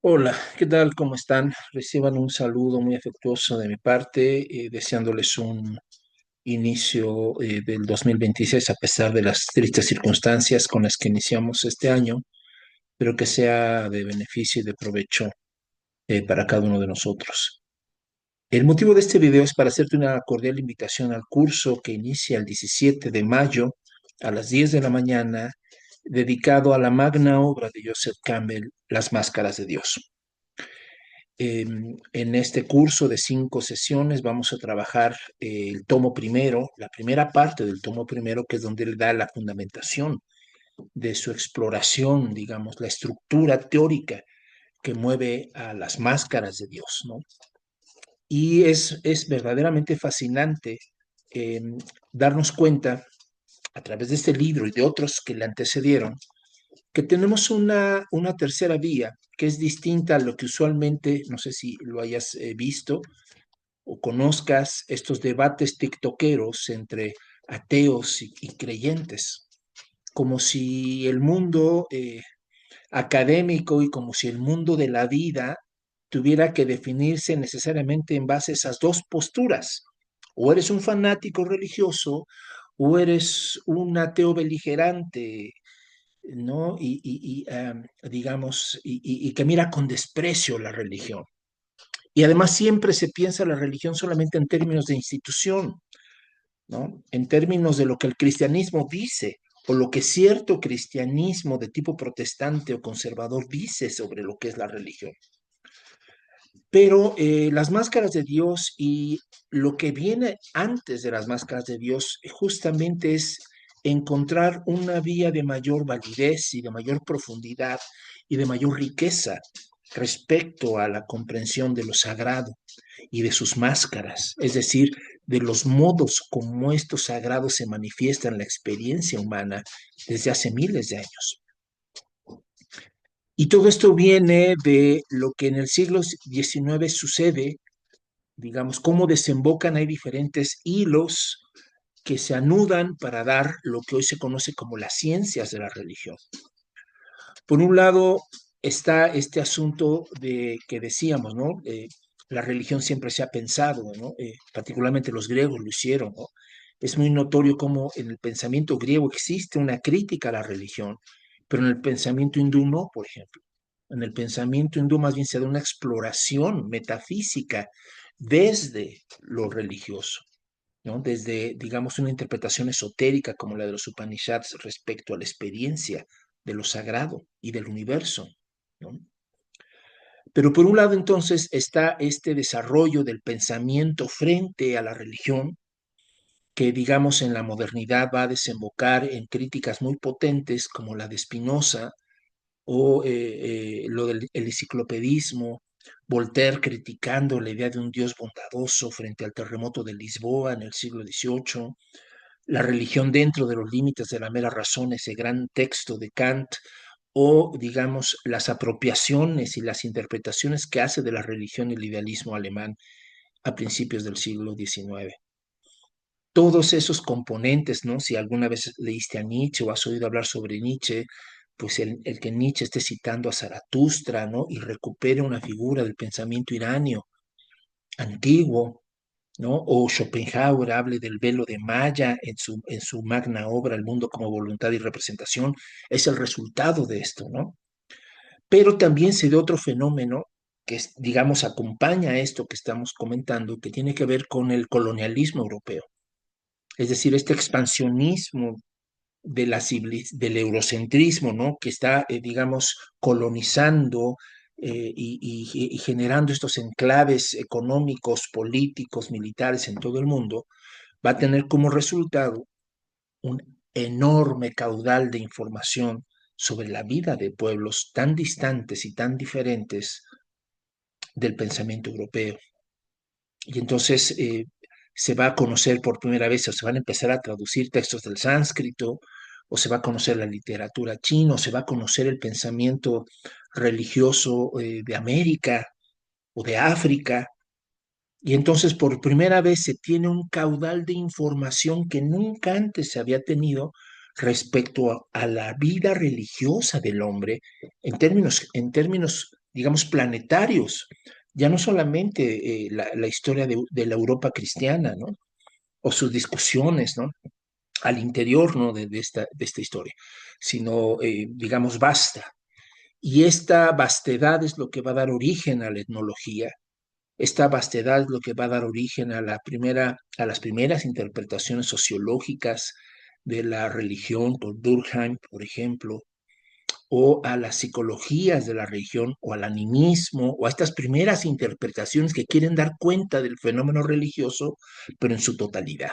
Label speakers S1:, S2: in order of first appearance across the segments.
S1: Hola, ¿qué tal? ¿Cómo están? Reciban un saludo muy afectuoso de mi parte, deseándoles un inicio del 2026 a pesar de las tristes circunstancias con las que iniciamos este año, pero que sea de beneficio y de provecho para cada uno de nosotros. El motivo de este video es para hacerte una cordial invitación al curso que inicia el 17 de mayo a las 10 de la mañana, dedicado a la magna obra de Joseph Campbell, Las Máscaras de Dios. En este curso de 5 sesiones vamos a trabajar el tomo primero, la primera parte del tomo primero, que es donde él da la fundamentación de su exploración, digamos, la estructura teórica que mueve a las máscaras de Dios, ¿no? Y es verdaderamente fascinante eh, darnos cuenta a través de este libro y de otros que le antecedieron, que tenemos una tercera vía que es distinta a lo que usualmente, no sé si lo hayas visto o conozcas, estos debates tiktokeros entre ateos y creyentes, como si el mundo académico y como si el mundo de la vida tuviera que definirse necesariamente en base a esas dos posturas. O eres un fanático religioso o eres un ateo beligerante, ¿no? Digamos, y que mira con desprecio la religión. Y además siempre se piensa la religión solamente en términos de institución, ¿no? En términos de lo que el cristianismo dice o lo que cierto cristianismo de tipo protestante o conservador dice sobre lo que es la religión. Pero las máscaras de Dios y lo que viene antes de las máscaras de Dios justamente es encontrar una vía de mayor validez y de mayor profundidad y de mayor riqueza respecto a la comprensión de lo sagrado y de sus máscaras, es decir, de los modos como estos sagrados se manifiestan en la experiencia humana desde hace miles de años. Y todo esto viene de lo que en el siglo XIX sucede, digamos, cómo desembocan, hay diferentes hilos que se anudan para dar lo que hoy se conoce como las ciencias de la religión. Por un lado está este asunto de que decíamos, ¿no? La religión siempre se ha pensado, ¿no? Particularmente los griegos lo hicieron, ¿no? Es muy notorio cómo en el pensamiento griego existe una crítica a la religión, pero en el pensamiento hindú no, por ejemplo. En el pensamiento hindú más bien se da una exploración metafísica desde lo religioso, ¿no? Desde, digamos, una interpretación esotérica como la de los Upanishads respecto a la experiencia de lo sagrado y del universo, ¿no? Pero por un lado entonces está este desarrollo del pensamiento frente a la religión, que digamos en la modernidad va a desembocar en críticas muy potentes como la de Spinoza o lo del el enciclopedismo, Voltaire criticando la idea de un Dios bondadoso frente al terremoto de Lisboa en el siglo XVIII, la religión dentro de los límites de la mera razón, ese gran texto de Kant, o digamos las apropiaciones y las interpretaciones que hace de la religión el idealismo alemán a principios del siglo XIX. Todos esos componentes, ¿no? Si alguna vez leíste a Nietzsche o has oído hablar sobre Nietzsche, pues el que Nietzsche esté citando a Zaratustra, ¿no? Y recupere una figura del pensamiento iranio antiguo, ¿no? O Schopenhauer hable del velo de Maya en su magna obra El mundo como voluntad y representación, es el resultado de esto, ¿no? Pero también se da otro fenómeno que, digamos, acompaña a esto que estamos comentando, que tiene que ver con el colonialismo europeo, es decir, este expansionismo de del eurocentrismo, ¿no? Que está, digamos, colonizando y generando estos enclaves económicos, políticos, militares en todo el mundo, va a tener como resultado un enorme caudal de información sobre la vida de pueblos tan distantes y tan diferentes del pensamiento europeo. Y entonces se va a conocer por primera vez, o se van a empezar a traducir textos del sánscrito, o se va a conocer la literatura china, o se va a conocer el pensamiento religioso de América o de África. Y entonces por primera vez se tiene un caudal de información que nunca antes se había tenido respecto a la vida religiosa del hombre en términos digamos, planetarios, ya no solamente la historia de la Europa cristiana, ¿no? O sus discusiones, ¿no? Al interior, ¿no? de esta historia, sino, digamos, vasta. Y esta vastedad es lo que va a dar origen a la etnología. Esta vastedad es lo que va a dar origen a las primeras interpretaciones sociológicas de la religión, por Durkheim, por ejemplo, o a las psicologías de la religión, o al animismo, o a estas primeras interpretaciones que quieren dar cuenta del fenómeno religioso, pero en su totalidad.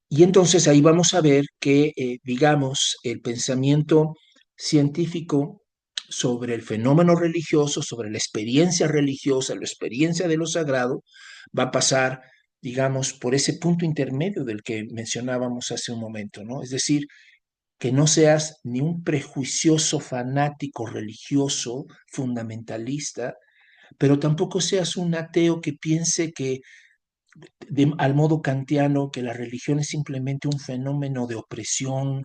S1: Y entonces ahí vamos a ver que, digamos, el pensamiento científico sobre el fenómeno religioso, sobre la experiencia religiosa, la experiencia de lo sagrado, va a pasar, digamos, por ese punto intermedio del que mencionábamos hace un momento, ¿no? Es decir, que no seas ni un prejuicioso fanático religioso, fundamentalista, pero tampoco seas un ateo que piense que al modo kantiano, que la religión es simplemente un fenómeno de opresión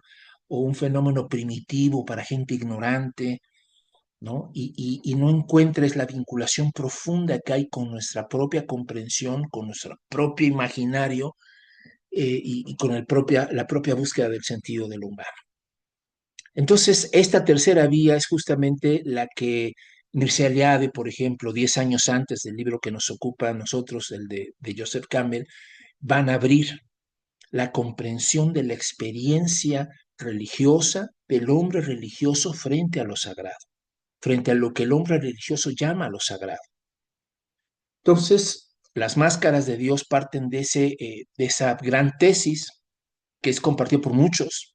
S1: o un fenómeno primitivo para gente ignorante, ¿no? Y no encuentres la vinculación profunda que hay con nuestra propia comprensión, con nuestro propio imaginario, y con la propia búsqueda del sentido del humano. Entonces, esta tercera vía es justamente la que Mircea Eliade, por ejemplo, 10 años antes del libro que nos ocupa a nosotros, el de Joseph Campbell, van a abrir la comprensión de la experiencia religiosa del hombre religioso frente a lo sagrado, frente a lo que el hombre religioso llama lo sagrado. Entonces, las máscaras de Dios parten de esa gran tesis que es compartida por muchos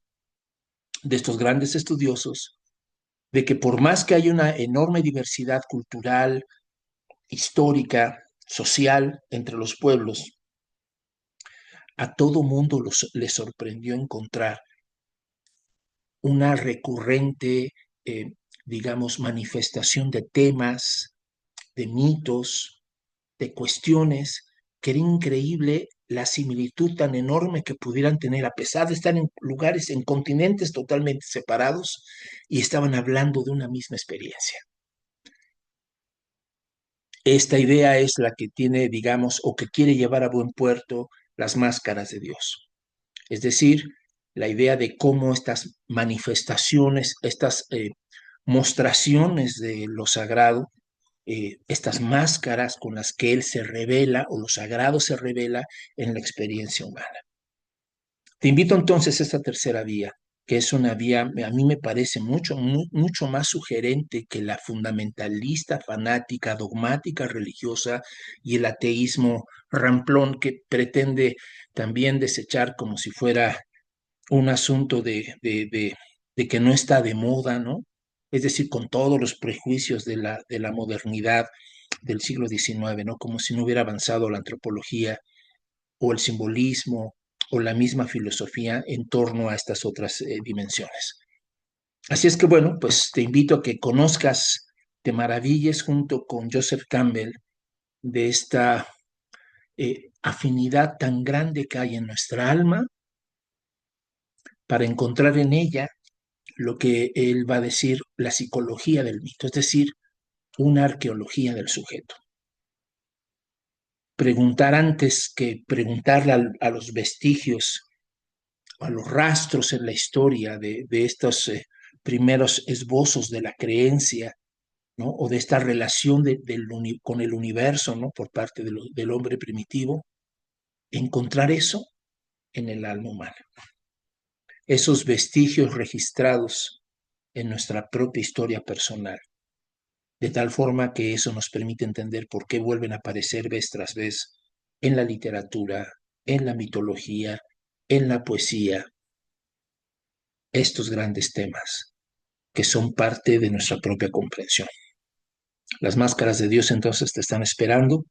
S1: de estos grandes estudiosos, de que por más que haya una enorme diversidad cultural, histórica, social entre los pueblos, a todo mundo le sorprendió encontrar una recurrente, eh, digamos, manifestación de temas, de mitos, de cuestiones, que era increíble la similitud tan enorme que pudieran tener, a pesar de estar en lugares, en continentes totalmente separados, y estaban hablando de una misma experiencia. Esta idea es la que tiene, digamos, o que quiere llevar a buen puerto las máscaras de Dios. Es decir, la idea de cómo estas manifestaciones, estas mostraciones de lo sagrado, estas máscaras con las que Él se revela o lo sagrado se revela en la experiencia humana. Te invito entonces a esta tercera vía, que es una vía, a mí me parece mucho más sugerente que la fundamentalista, fanática, dogmática, religiosa y el ateísmo ramplón que pretende también desechar como si fuera un asunto de que no está de moda, ¿no? Es decir, con todos los prejuicios de la modernidad del siglo XIX, ¿no? Como si no hubiera avanzado la antropología o el simbolismo o la misma filosofía en torno a estas otras dimensiones. Así es que, bueno, pues te invito a que conozcas, te maravilles junto con Joseph Campbell de esta afinidad tan grande que hay en nuestra alma para encontrar en ella lo que él va a decir la psicología del mito, es decir, una arqueología del sujeto. Preguntar antes que preguntarle a los vestigios, a los rastros en la historia de estos primeros esbozos de la creencia, ¿no? O de esta relación con el universo, ¿no? Por parte del hombre primitivo, encontrar eso en el alma humana. Esos vestigios registrados en nuestra propia historia personal, de tal forma que eso nos permite entender por qué vuelven a aparecer vez tras vez en la literatura, en la mitología, en la poesía, estos grandes temas que son parte de nuestra propia comprensión. Las máscaras de Dios entonces te están esperando.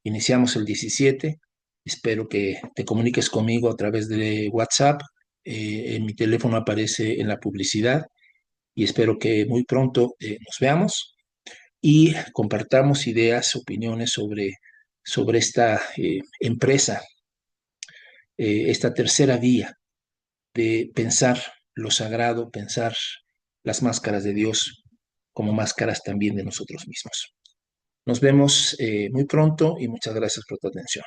S1: Iniciamos el 17. Espero que te comuniques conmigo a través de WhatsApp. En mi teléfono aparece en la publicidad y espero que muy pronto nos veamos y compartamos ideas, opiniones sobre esta empresa, esta tercera vía de pensar lo sagrado, pensar las máscaras de Dios como máscaras también de nosotros mismos. Nos vemos muy pronto y muchas gracias por tu atención.